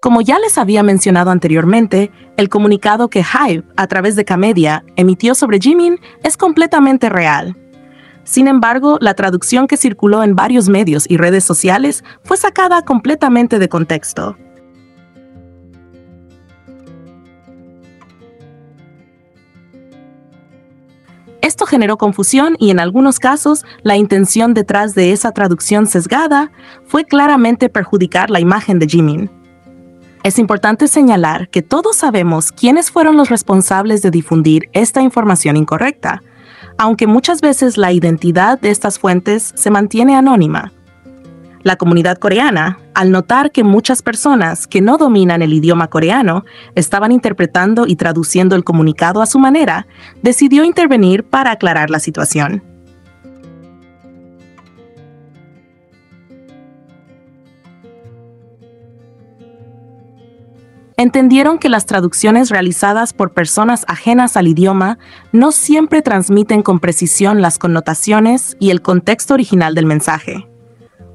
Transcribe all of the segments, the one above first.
Como ya les había mencionado anteriormente, el comunicado que HYBE, a través de K-Media, emitió sobre Jimin es completamente real. Sin embargo, la traducción que circuló en varios medios y redes sociales fue sacada completamente de contexto. Esto generó confusión y en algunos casos la intención detrás de esa traducción sesgada fue claramente perjudicar la imagen de Jimin. Es importante señalar que todos sabemos quiénes fueron los responsables de difundir esta información incorrecta, aunque muchas veces la identidad de estas fuentes se mantiene anónima. La comunidad coreana, al notar que muchas personas que no dominan el idioma coreano estaban interpretando y traduciendo el comunicado a su manera, decidió intervenir para aclarar la situación. Entendieron que las traducciones realizadas por personas ajenas al idioma no siempre transmiten con precisión las connotaciones y el contexto original del mensaje.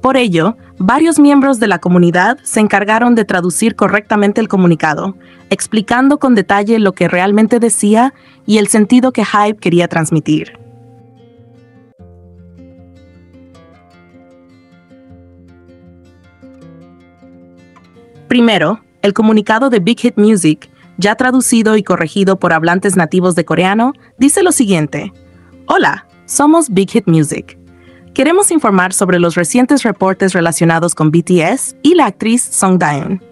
Por ello, varios miembros de la comunidad se encargaron de traducir correctamente el comunicado, explicando con detalle lo que realmente decía y el sentido que HYBE quería transmitir. Primero, el comunicado de Big Hit Music, ya traducido y corregido por hablantes nativos de coreano, dice lo siguiente: Hola, somos Big Hit Music. Queremos informar sobre los recientes reportes relacionados con BTS y la actriz Song Da-eun.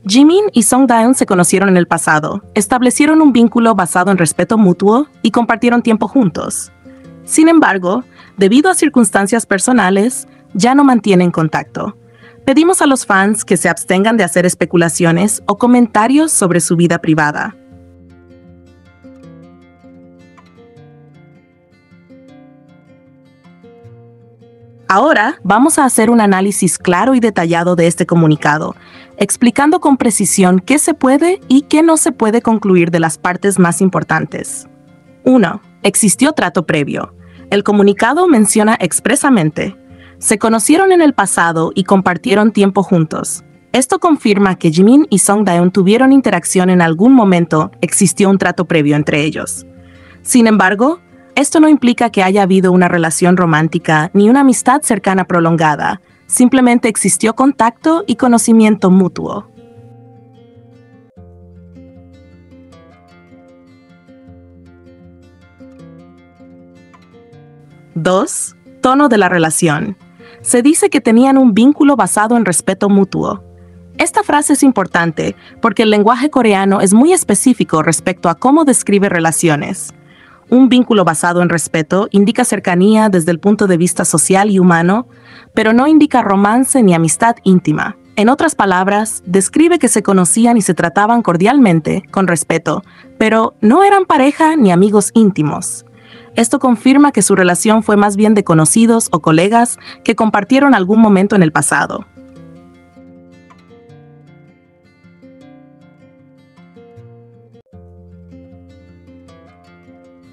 Jimin y Song Da-eun se conocieron en el pasado, establecieron un vínculo basado en respeto mutuo y compartieron tiempo juntos. Sin embargo, debido a circunstancias personales, ya no mantienen contacto. Pedimos a los fans que se abstengan de hacer especulaciones o comentarios sobre su vida privada. Ahora vamos a hacer un análisis claro y detallado de este comunicado, explicando con precisión qué se puede y qué no se puede concluir de las partes más importantes. 1. Existió trato previo. El comunicado menciona expresamente: se conocieron en el pasado y compartieron tiempo juntos. Esto confirma que Jimin y Song Da-eun tuvieron interacción en algún momento, existió un trato previo entre ellos. Sin embargo, esto no implica que haya habido una relación romántica ni una amistad cercana prolongada, simplemente existió contacto y conocimiento mutuo. 2. Tono de la relación. Se dice que tenían un vínculo basado en respeto mutuo. Esta frase es importante porque el lenguaje coreano es muy específico respecto a cómo describe relaciones. Un vínculo basado en respeto indica cercanía desde el punto de vista social y humano, pero no indica romance ni amistad íntima. En otras palabras, describe que se conocían y se trataban cordialmente, con respeto, pero no eran pareja ni amigos íntimos. Esto confirma que su relación fue más bien de conocidos o colegas que compartieron algún momento en el pasado.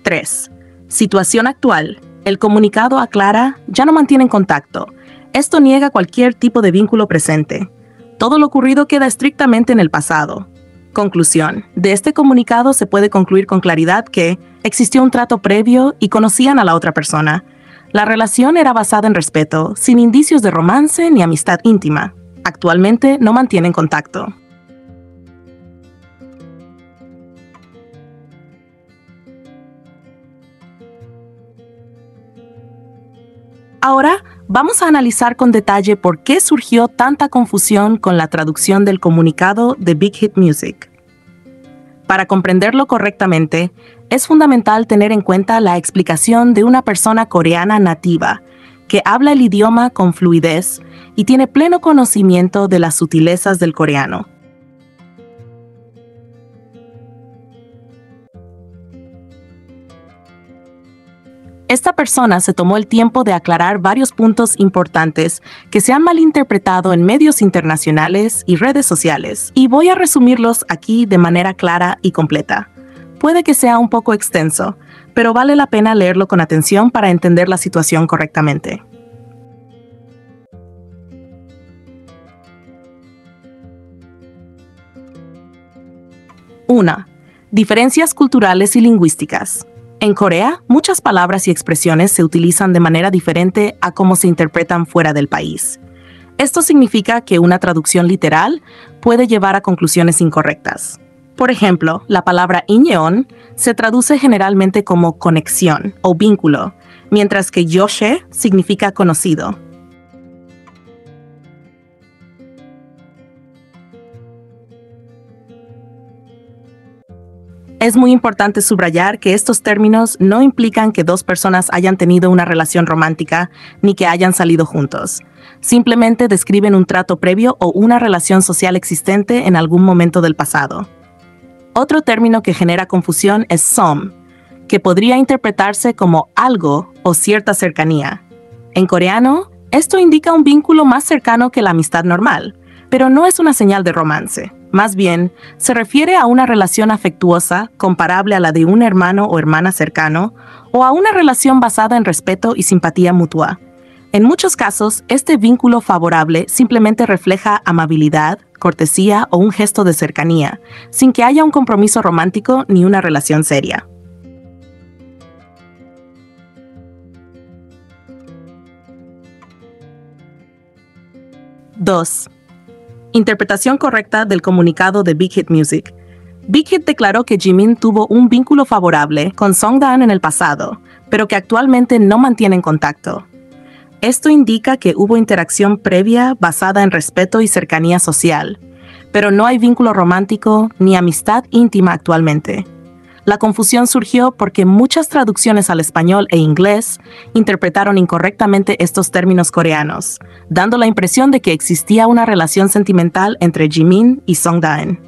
3. Situación actual. El comunicado aclara, ya no mantienen contacto. Esto niega cualquier tipo de vínculo presente. Todo lo ocurrido queda estrictamente en el pasado. Conclusión. De este comunicado se puede concluir con claridad que existió un trato previo y conocían a la otra persona. La relación era basada en respeto, sin indicios de romance ni amistad íntima. Actualmente no mantienen contacto. Ahora, vamos a analizar con detalle por qué surgió tanta confusión con la traducción del comunicado de Big Hit Music. Para comprenderlo correctamente, es fundamental tener en cuenta la explicación de una persona coreana nativa, que habla el idioma con fluidez y tiene pleno conocimiento de las sutilezas del coreano. Esta persona se tomó el tiempo de aclarar varios puntos importantes que se han malinterpretado en medios internacionales y redes sociales, y voy a resumirlos aquí de manera clara y completa. Puede que sea un poco extenso, pero vale la pena leerlo con atención para entender la situación correctamente. 1. Diferencias culturales y lingüísticas. En Corea, muchas palabras y expresiones se utilizan de manera diferente a cómo se interpretan fuera del país. Esto significa que una traducción literal puede llevar a conclusiones incorrectas. Por ejemplo, la palabra inyeon se traduce generalmente como conexión o vínculo, mientras que yoshe significa conocido. Es muy importante subrayar que estos términos no implican que dos personas hayan tenido una relación romántica ni que hayan salido juntos. Simplemente describen un trato previo o una relación social existente en algún momento del pasado. Otro término que genera confusión es som, que podría interpretarse como algo o cierta cercanía. En coreano, esto indica un vínculo más cercano que la amistad normal, pero no es una señal de romance. Más bien, se refiere a una relación afectuosa comparable a la de un hermano o hermana cercano, o a una relación basada en respeto y simpatía mutua. En muchos casos, este vínculo favorable simplemente refleja amabilidad, cortesía o un gesto de cercanía, sin que haya un compromiso romántico ni una relación seria. Dos. Interpretación correcta del comunicado de Big Hit Music. Big Hit declaró que Jimin tuvo un vínculo favorable con Songdan en el pasado, pero que actualmente no mantienen contacto. Esto indica que hubo interacción previa basada en respeto y cercanía social, pero no hay vínculo romántico ni amistad íntima actualmente. La confusión surgió porque muchas traducciones al español e inglés interpretaron incorrectamente estos términos coreanos, dando la impresión de que existía una relación sentimental entre Jimin y Songdan.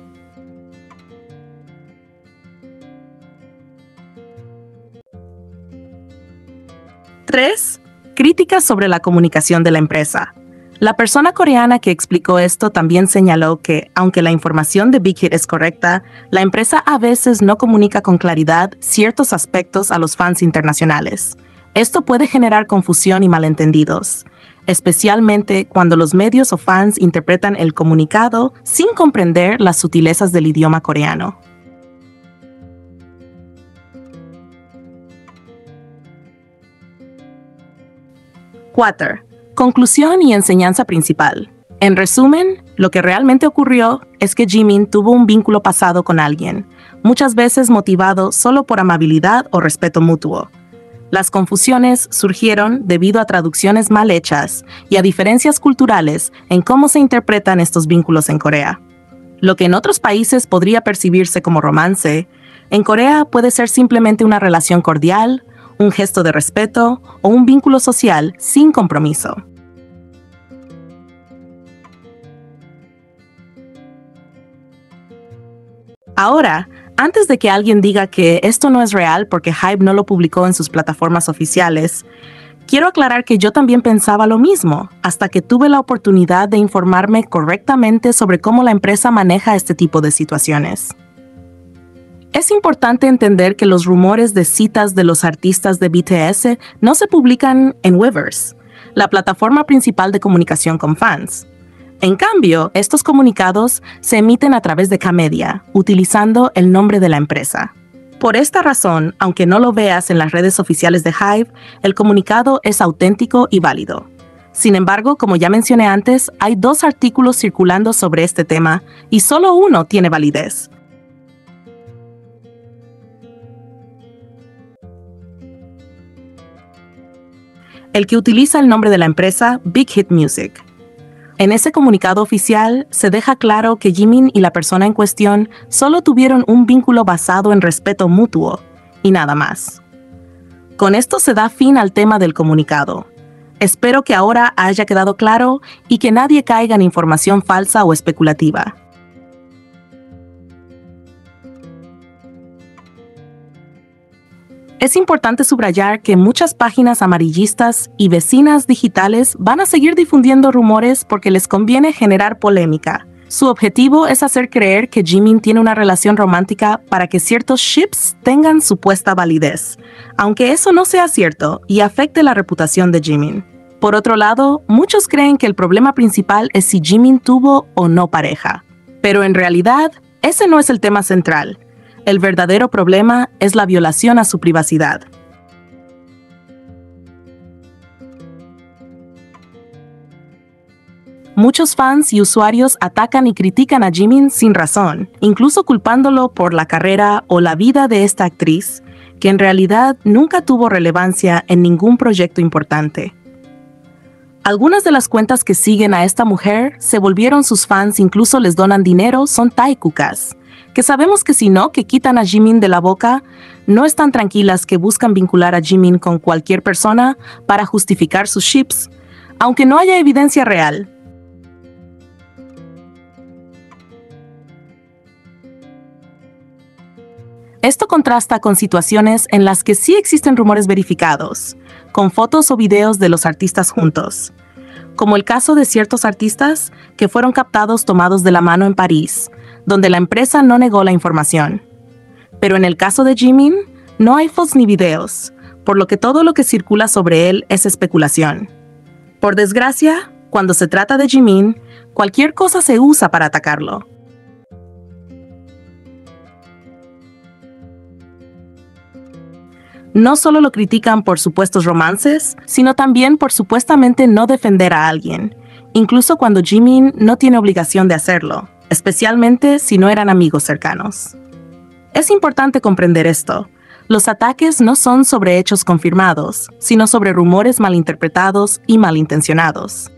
3. Críticas sobre la comunicación de la empresa. La persona coreana que explicó esto también señaló que, aunque la información de Big Hit es correcta, la empresa a veces no comunica con claridad ciertos aspectos a los fans internacionales. Esto puede generar confusión y malentendidos, especialmente cuando los medios o fans interpretan el comunicado sin comprender las sutilezas del idioma coreano. 4. Conclusión y enseñanza principal. En resumen, lo que realmente ocurrió es que Jimin tuvo un vínculo pasado con alguien, muchas veces motivado solo por amabilidad o respeto mutuo. Las confusiones surgieron debido a traducciones mal hechas y a diferencias culturales en cómo se interpretan estos vínculos en Corea. Lo que en otros países podría percibirse como romance, en Corea puede ser simplemente una relación cordial, un gesto de respeto o un vínculo social sin compromiso. Ahora, antes de que alguien diga que esto no es real porque HYBE no lo publicó en sus plataformas oficiales, quiero aclarar que yo también pensaba lo mismo, hasta que tuve la oportunidad de informarme correctamente sobre cómo la empresa maneja este tipo de situaciones. Es importante entender que los rumores de citas de los artistas de BTS no se publican en Weverse, la plataforma principal de comunicación con fans. En cambio, estos comunicados se emiten a través de K-Media, utilizando el nombre de la empresa. Por esta razón, aunque no lo veas en las redes oficiales de HYBE, el comunicado es auténtico y válido. Sin embargo, como ya mencioné antes, hay 2 artículos circulando sobre este tema y solo uno tiene validez. El que utiliza el nombre de la empresa Big Hit Music. En ese comunicado oficial se deja claro que Jimin y la persona en cuestión solo tuvieron un vínculo basado en respeto mutuo y nada más. Con esto se da fin al tema del comunicado. Espero que ahora haya quedado claro y que nadie caiga en información falsa o especulativa. Es importante subrayar que muchas páginas amarillistas y vecinas digitales van a seguir difundiendo rumores porque les conviene generar polémica. Su objetivo es hacer creer que Jimin tiene una relación romántica para que ciertos ships tengan supuesta validez, aunque eso no sea cierto y afecte la reputación de Jimin. Por otro lado, muchos creen que el problema principal es si Jimin tuvo o no pareja. Pero en realidad, Ese no es el tema central. El verdadero problema es la violación a su privacidad. Muchos fans y usuarios atacan y critican a Jimin sin razón, incluso culpándolo por la carrera o la vida de esta actriz, que en realidad nunca tuvo relevancia en ningún proyecto importante. Algunas de las cuentas que siguen a esta mujer se volvieron sus fans, incluso les donan dinero, son taikukas, que sabemos que si no, que quitan a Jimin de la boca, no están tranquilas, que buscan vincular a Jimin con cualquier persona para justificar sus ships, aunque no haya evidencia real. Esto contrasta con situaciones en las que sí existen rumores verificados, con fotos o videos de los artistas juntos, como el caso de ciertos artistas que fueron captados tomados de la mano en París, donde la empresa no negó la información. Pero en el caso de Jimin, no hay fotos ni videos, por lo que todo lo que circula sobre él es especulación. Por desgracia, cuando se trata de Jimin, cualquier cosa se usa para atacarlo. No solo lo critican por supuestos romances, sino también por supuestamente no defender a alguien, incluso cuando Jimin no tiene obligación de hacerlo, especialmente si no eran amigos cercanos. Es importante comprender esto. Los ataques no son sobre hechos confirmados, sino sobre rumores malinterpretados y malintencionados.